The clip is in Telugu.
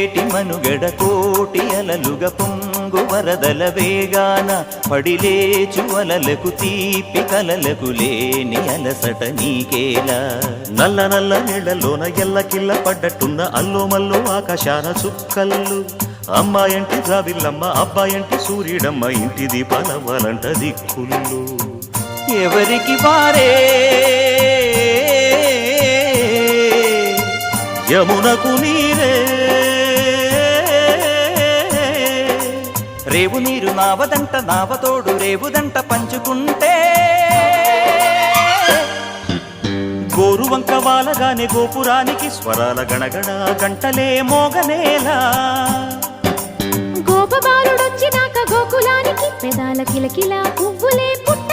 పొంగేటి మనుగడ కోటి అలలుగ పొంగు వరదల వేగాన పడిలేచు అలలకు తీపి కలలకు లేని అలసట నీకేలా నల్ల నల్ల నీళ్లలోన ఎల్లకిల్ల పడ్డట్టున్న అల్లో మల్లో ఆకాశాన చుక్కల్లు అమ్మాయంటి జాబిల్లమ్మ అబ్బాయంటి సూర్యుడమ్మ ఇంటి దీపాలవ్వాలంట దిక్కుళ్ళు ఎవరికి వారే యమునకు నీరే రేవు నీరు నావదంట నావతోడు రేవుదంట పంచుకుంటే గోరువంక వాలగానే గోపురానికి స్వరాల గణగణ గంటలే మోగనేలా గోపబాలుడొచ్చినాక గోకులానికి పెదాల కిలకిల పువ్వులే పుట్ట